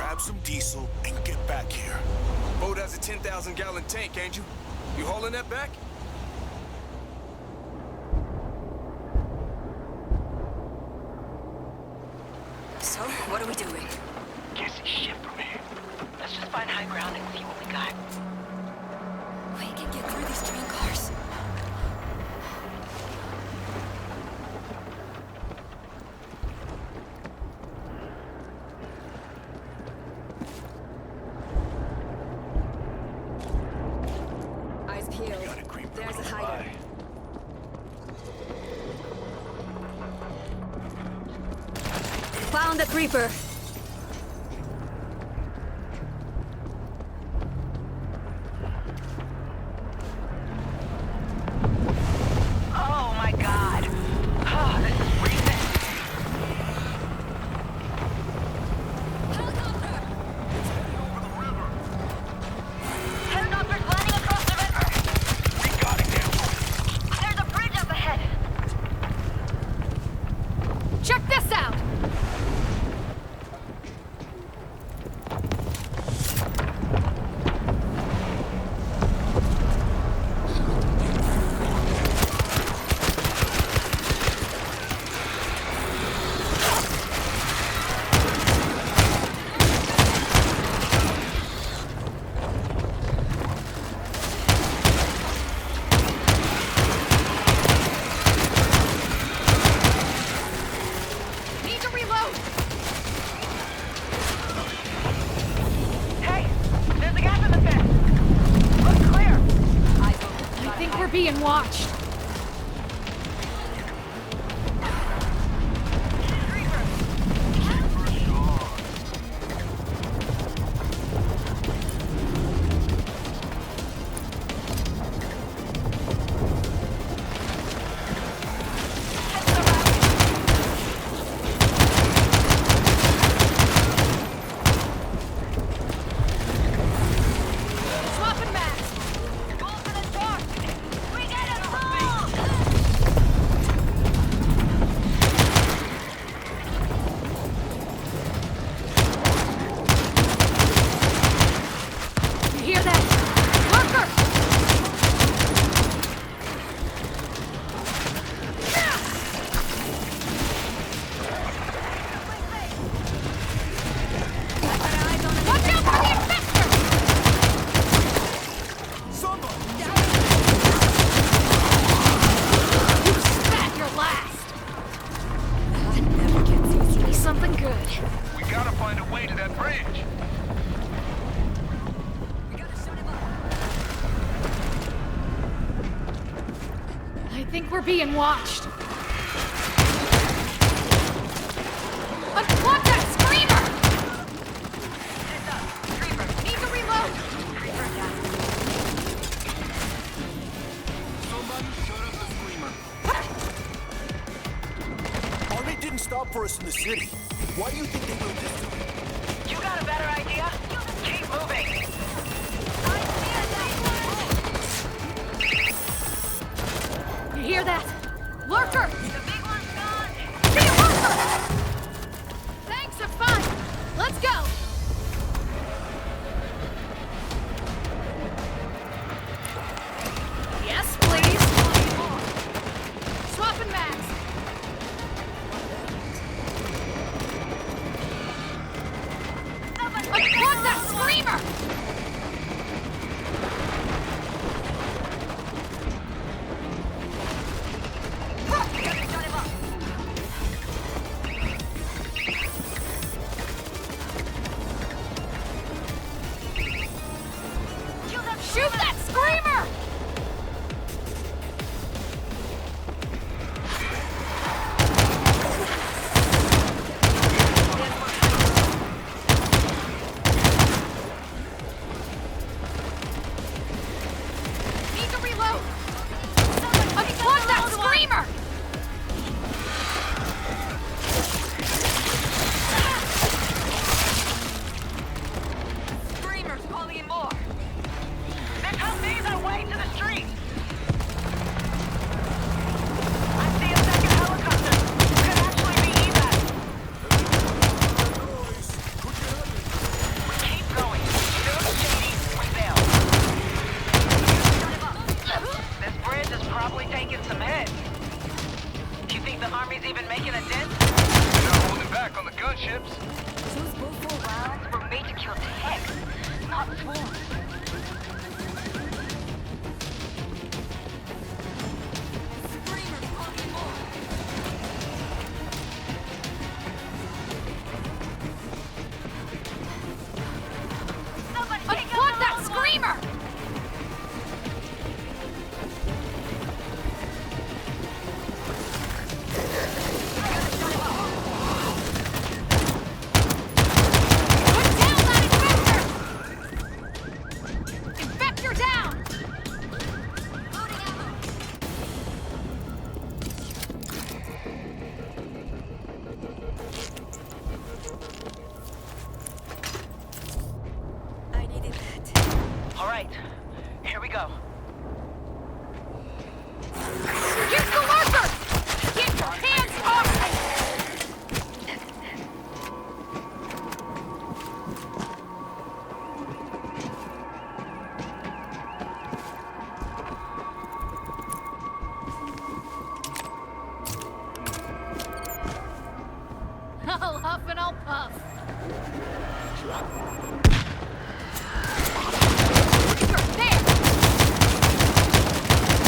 grab some diesel, and get back here. Boat has a 10,000-gallon tank, ain't you? You hauling that back? So, what are we doing? Can't see shit from here. Let's just find high ground and see what we got. We can get through these train cars. Eyes peeled. Got a creeper There's a close hider. by. Found the creeper. Oh my god. Oh, this is recent. Helicopter's landing across the river. We got it now. There's a bridge up ahead. Check this out! Need to reload! Hey, there's a gap in the fence. Looks clear. I think we're being watched. Swapping mags! Go for the door. We get it. You hear that? Lurker! Watch out for the infector! Somebody! You spat your last! That never gets easy. Something good. We gotta find a way to that bridge. I think we're being watched. Unplug that screamer! Need to reload! Somebody shut up the screamer. Army didn't stop for us in the city. Why do you think they will this time? You got a better idea? Keep moving. You hear that? Lurker! The big one's gone. See a lurker! Thanks, it's fine. Let's go! Yes, please. Swapping mags. Unplug that screamer! Army's even making a dent? They're not holding back on the gunships. Those Bofor rounds were made to kill tanks, not swarms. Unplug that screamer! Put down that infector! Infector down! Loading ammo. I needed that. All right, here we go. Here's the lurker! Get your hands off me! I'll huff and I'll puff. There!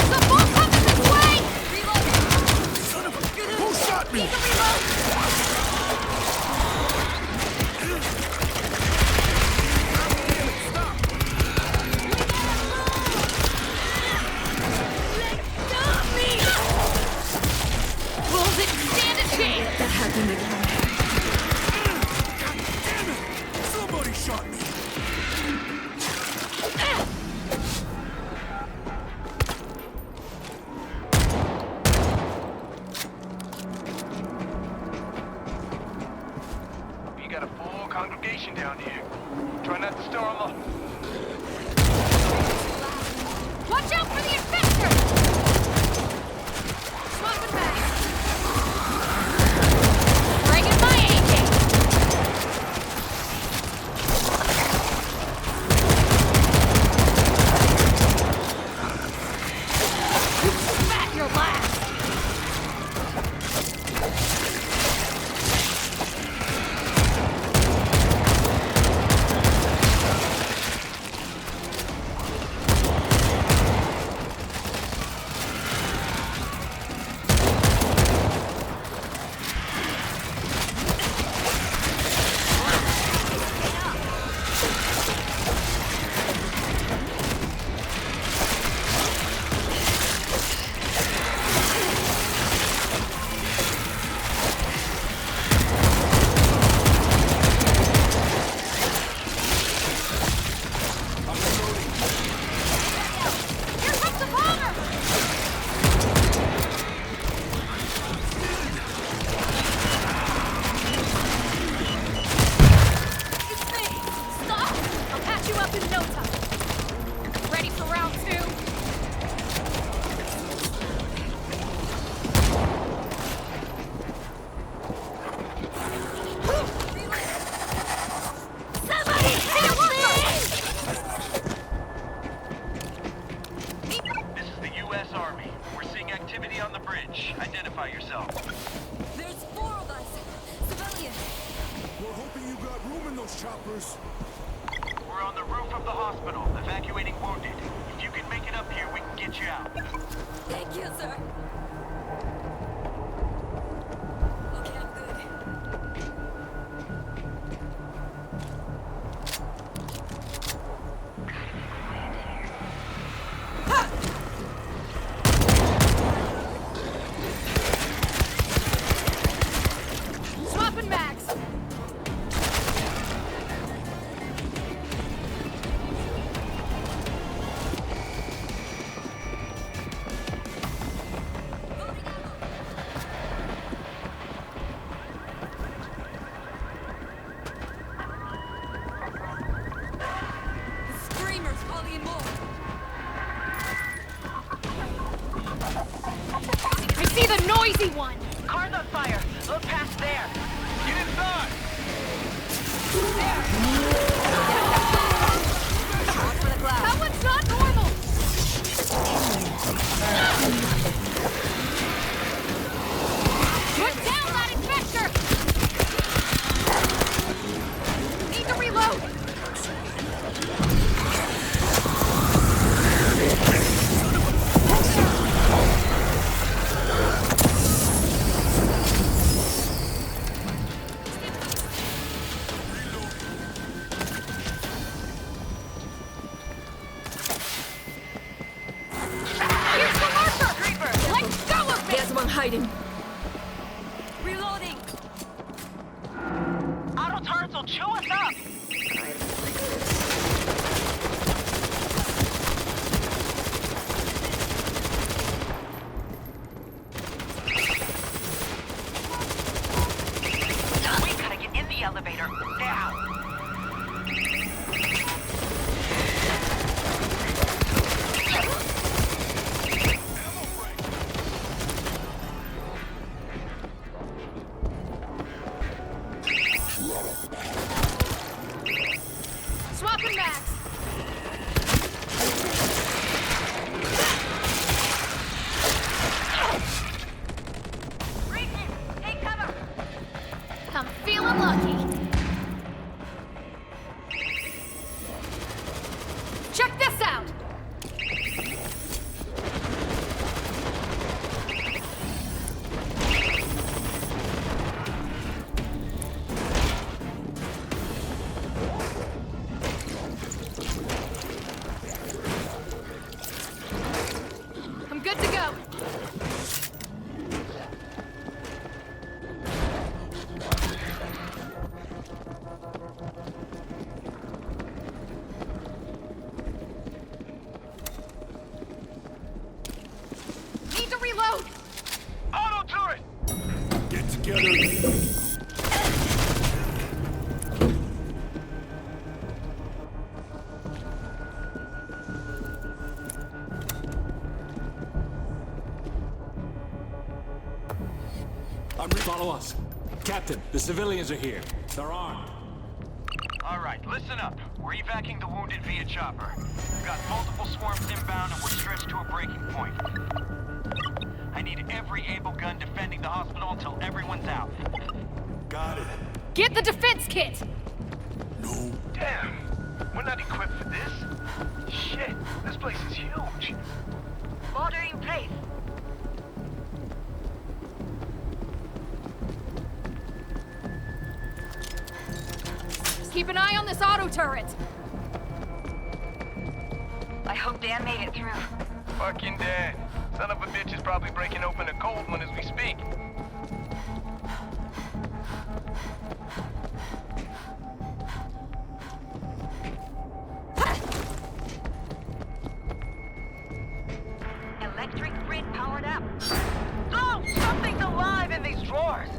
The ball coming this way! Reload! Son of a... Who shot me? Need to reload! Stop me! Bulls didn't stand a chance! That happened again. Damn it! Somebody shot me! You got a full congregation down here. Try not to stir them up. Watch out for the infector! Swapping back. Bringing my AK! You spat your last! Here comes the bomber! It's me! Stop! I'll patch you up in no time. Ready for round two? Somebody help me! This is the U.S. Army. We're seeing activity on the bridge. Identify yourself. There's 4 of us. Civilians. We're hoping you got room in those choppers. We're on the roof of the hospital, evacuating wounded. If you can make it up here, we can get you out. Thank you, sir. Okay, I'm good. Swapping mags. Reloading! Auto turrets will chew us up! We gotta get in the elevator, now! Swapping mags! Reaching! Take cover! I'm feeling lucky. Check this out! I'm good to go. Need to reload! Auto turret! Get together. Follow us. Captain, the civilians are here. They're armed. All right, listen up. We're evacuating the wounded via chopper. We've got multiple swarms inbound and we're stretched to a breaking point. I need every able gun defending the hospital until everyone's out. Got it. Get the defense kit! No. Damn, we're not equipped for this. Shit, this place is huge. Order in place. Keep an eye on this auto turret! I hope Dan made it through. Fucking Dan. Son of a bitch is probably breaking open a cold one as we speak. Electric grid powered up. Oh, something's alive in these drawers!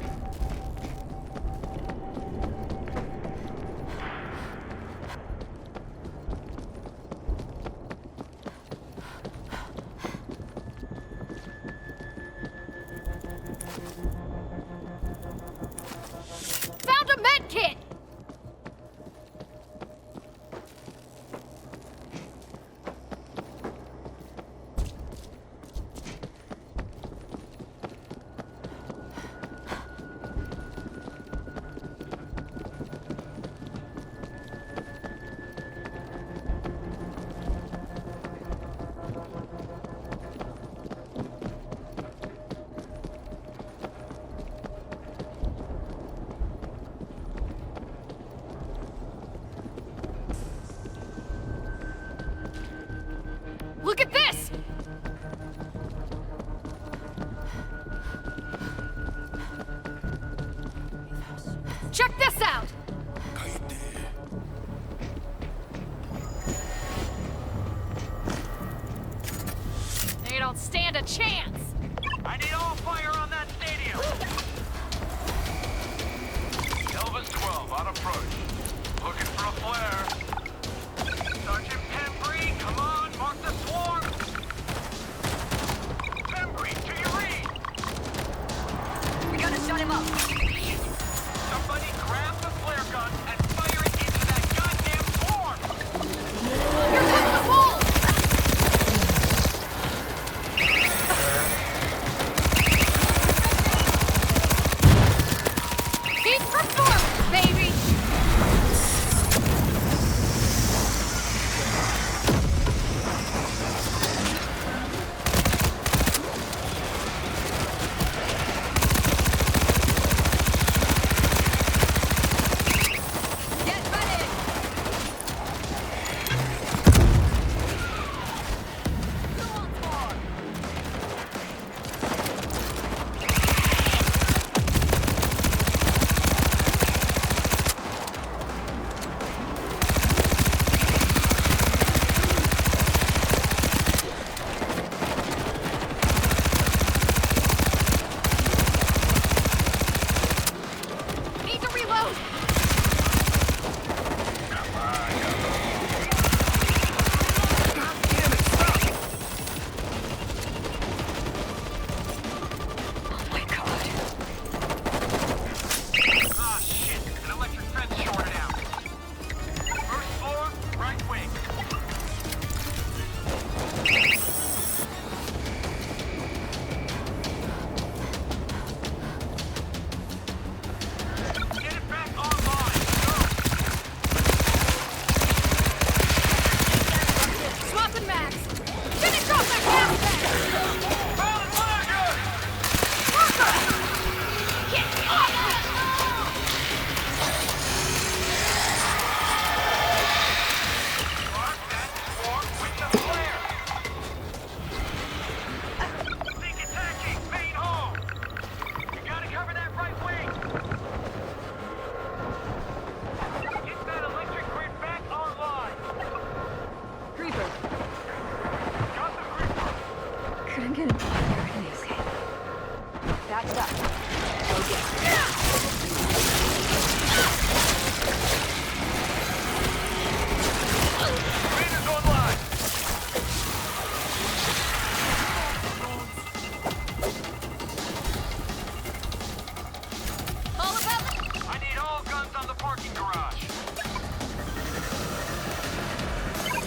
Couldn't get him there anyways. That's up. Go get it. Raider's online. All about I need all guns on the parking garage.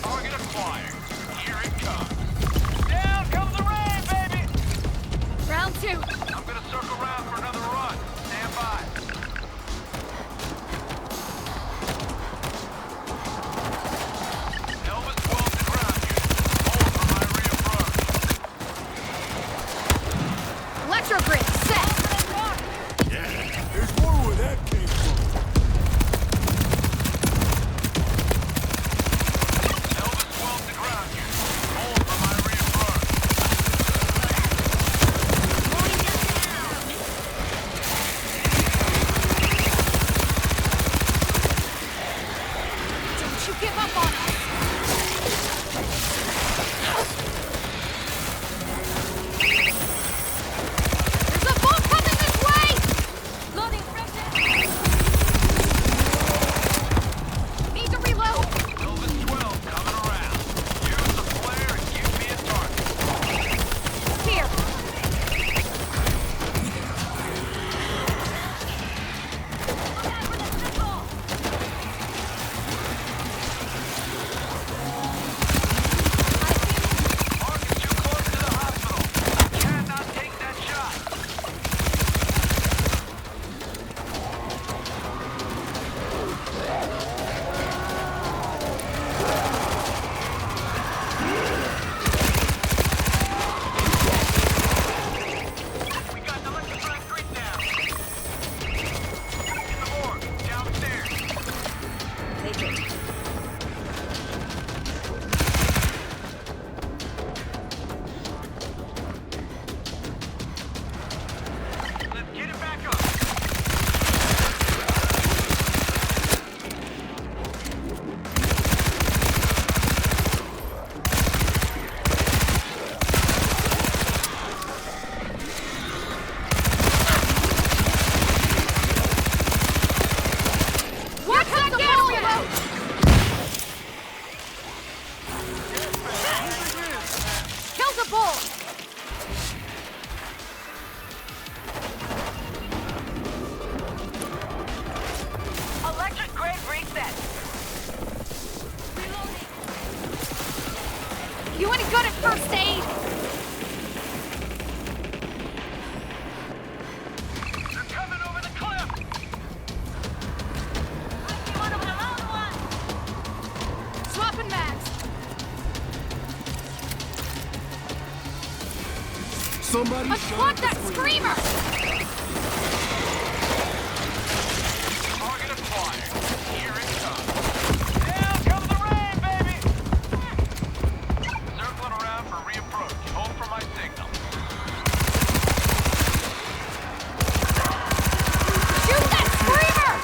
Target acquired. Here it comes. Down comes the rain, baby! round 2. I'm gonna circle around for another run. Stand by. Elvis 12 to ground unit. Hold for my reapproach. Electrogrid set. There's more where that came from. Elvis 12 to ground unit. Hold for my reapproach. Don't you give up on us. There's a bomb coming this way. Loading need to reload. Elvis 12 coming around. Use the flare and give me a target. Here. Target too close to the hospital. Cannot take that shot. We got an electrified grid down. In the morgue, downstairs. Take it. Let's get it back up. What's that reload? Kill the bull. Electric grid reset. You any good at first aid? They're coming over the cliff. Swapping mags. Somebody Unplug that screamer. Target acquired. Here it comes. Down comes the rain, baby! Circling around for reapproach. Hold for my signal. Shoot that screamer.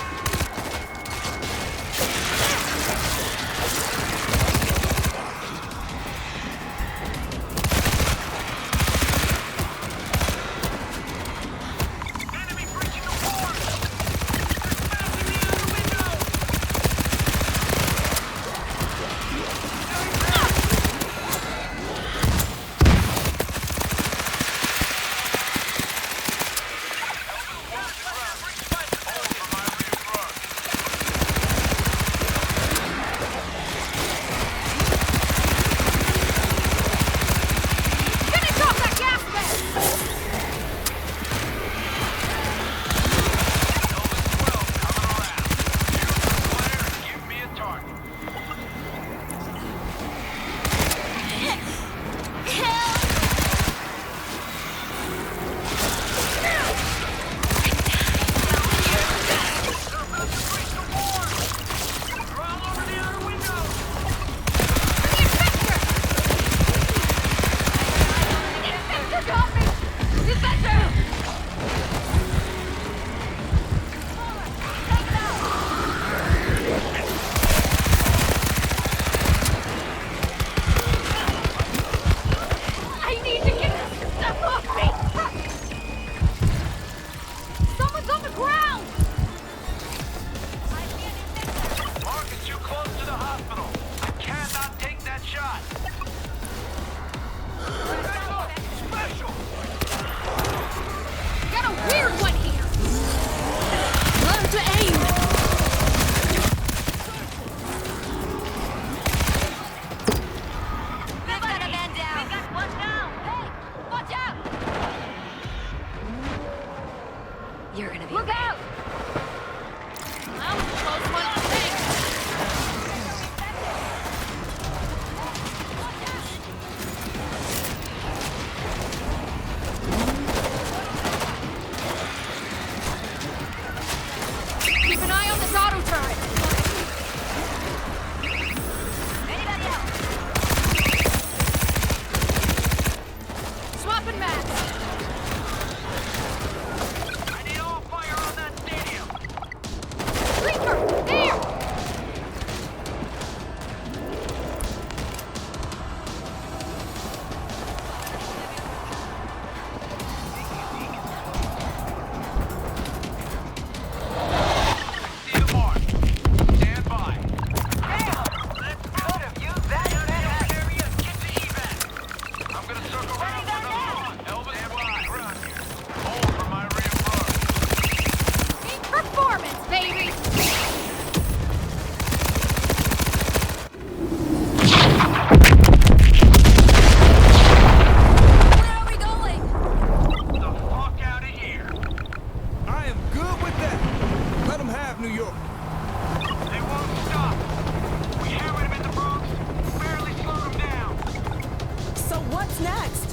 ground! Mark is too close to the hospital. I cannot take that shot. Special! Got a weird one here! Learn to aim! We've got a man down. We got one down. Hey! Watch out! You're gonna be Look out! That was a close one, I think. Keep an eye on this auto turret. Anybody else? Swapping maps. I need all fire on that stadium. Reaper, there! See the mark. Stand by. Damn! Let's could have used that fast. Area, get to evac. I'm gonna circle around for another run. Elvis, stand by. Ground here. Hold for my reinforcement. Peak performance, baby! Where are we going? The fuck out of here. I am good with that. Let them have New York. They won't stop. We hammered them in the Bronx, barely slowed them down. So what's next?